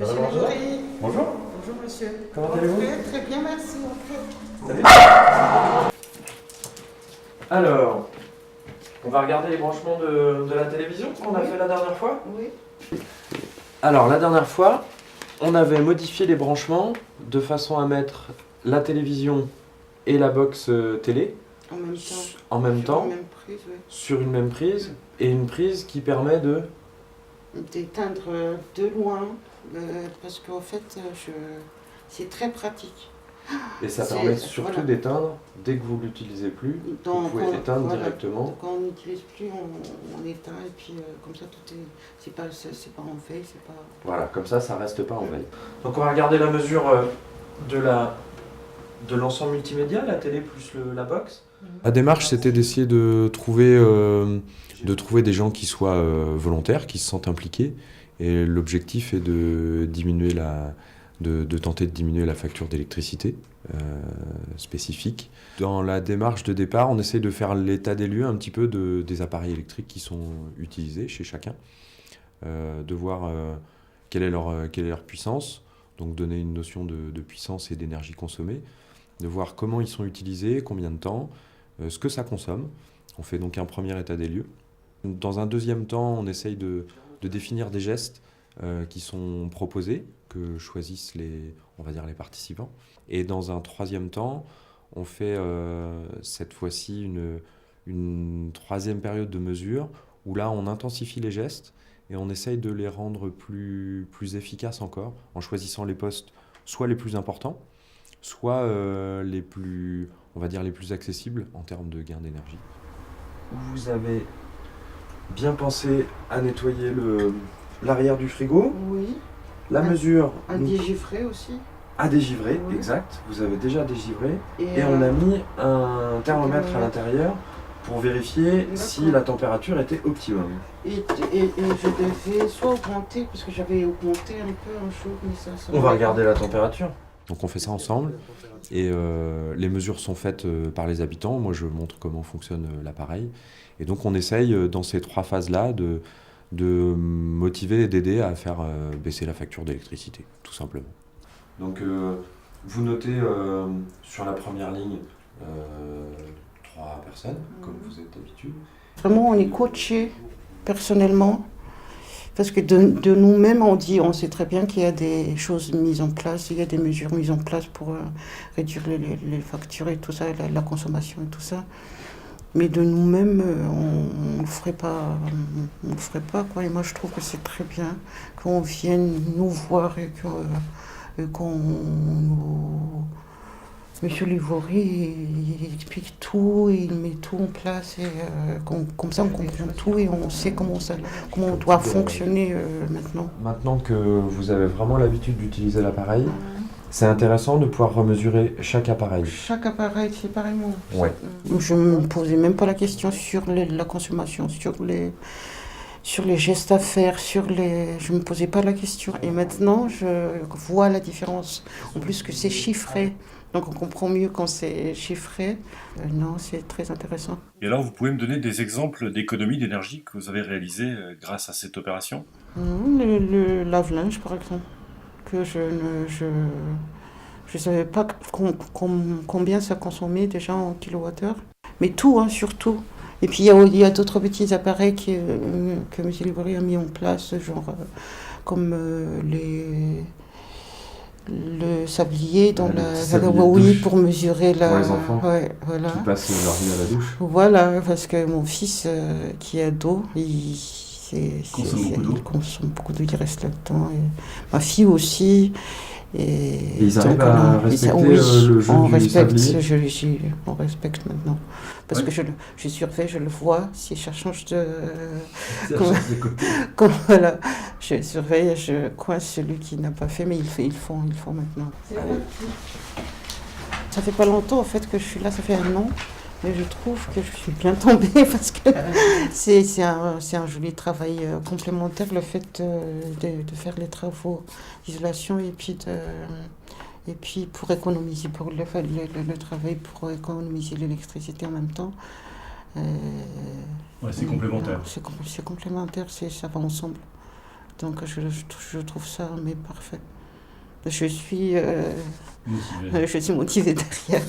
Monsieur Lévry. Bonjour. Bonjour monsieur. Comment allez-vous? Très bien, merci. Salut. Alors, on va regarder les branchements de la télévision qu'on a fait la dernière fois. Oui. Alors, la dernière fois, on avait modifié les branchements de façon à mettre la télévision et la box télé En même temps. en même temps, Sur une même prise, oui. sur une même prise, et une prise qui permet de... D'éteindre de loin, parce qu'en fait, c'est très pratique. Et ça C'est- permet surtout voilà. d'éteindre dès que vous ne l'utilisez plus. Vous pouvez éteindre directement. Quand on n'utilise plus, on éteint et puis comme ça tout est. C'est pas en veille, c'est pas. Voilà, comme ça reste pas en veille. Donc on va regarder la mesure de l'ensemble multimédia, la télé plus la box. La démarche, c'était d'essayer de trouver des gens qui soient volontaires, qui se sentent impliqués. Et l'objectif est de tenter de diminuer la facture d'électricité spécifique. Dans la démarche de départ, on essaye de faire l'état des lieux un petit peu des appareils électriques qui sont utilisés chez chacun, de voir quelle est leur puissance, donc donner une notion de puissance et d'énergie consommée, de voir comment ils sont utilisés, combien de temps, ce que ça consomme. On fait donc un premier état des lieux. Dans un deuxième temps, on essaye de définir des gestes qui sont proposés, que choisissent les participants. Et dans un troisième temps, on fait cette fois-ci une troisième période de mesure où là, on intensifie les gestes et on essaye de les rendre plus efficaces encore en choisissant les postes soit les plus importants, soit les plus accessibles en termes de gain d'énergie. Vous avez bien pensé à nettoyer l'arrière du frigo. Oui. La mesure... À dégivrer aussi. À dégivrer, Oui. Exact. Vous avez déjà dégivré. Et on a mis un thermomètre à l'intérieur pour vérifier si la température était optimum. Et je devais soit augmenter, parce que j'avais augmenté un peu un jour, mais ça. On va regarder la température. Donc on fait ça ensemble et les mesures sont faites par les habitants. Moi je montre comment fonctionne l'appareil. Et donc on essaye dans ces trois phases-là de motiver et d'aider à faire baisser la facture d'électricité, tout simplement. Donc vous notez sur la première ligne 3 personnes, comme vous êtes d'habitude. Vraiment, on est coaché personnellement. Parce que de nous-mêmes, on sait très bien qu'il y a des choses mises en place, il y a des mesures mises en place pour réduire les factures et tout ça, la consommation et tout ça. Mais de nous-mêmes, on ne le ferait pas. On le ferait pas, quoi. Et moi, je trouve que c'est très bien qu'on vienne nous voir et qu'on nous... Monsieur Lévry, il explique tout, il met tout en place, et comme ça on comprend tout et on sait comment on doit fonctionner maintenant. Maintenant que vous avez vraiment l'habitude d'utiliser l'appareil, c'est intéressant de pouvoir remesurer chaque appareil. Chaque appareil séparément. Ouais. Je ne me posais même pas la question sur la consommation, sur les gestes à faire, je ne me posais pas la question. Et maintenant, je vois la différence. En plus que c'est chiffré. Donc on comprend mieux quand c'est chiffré. Non, c'est très intéressant. Et alors, vous pouvez me donner des exemples d'économies d'énergie que vous avez réalisées grâce à cette opération ? Le lave-linge, par exemple, que je savais pas combien ça consommait déjà en kilowattheure. Mais tout, hein, surtout. Et puis il y a d'autres petits appareils que M. Lévry a mis en place, genre comme le sablier dans douche pour mesurer la... pour les enfants voilà. qui passent leur vie à la douche. Voilà, parce que mon fils qui est ado, il consomme beaucoup d'eau, il reste là-dedans. Et ma fille aussi. Et ils arrivent à respecter le jeu du sablier. On respecte maintenant. Parce que je surveille, je le vois, si ça change de... Voilà, je surveille, je coince celui qui n'a pas fait, mais ils font maintenant. Ça fait pas longtemps en fait que je suis là, ça fait 1 an. Mais je trouve que je suis bien tombée parce que c'est un joli travail complémentaire, le fait de faire les travaux d'isolation et puis pour économiser, pour le travail pour économiser l'électricité en même temps. Ouais, c'est complémentaire. C'est complémentaire, ça va ensemble. Donc je trouve ça mais parfait. Je suis motivée derrière.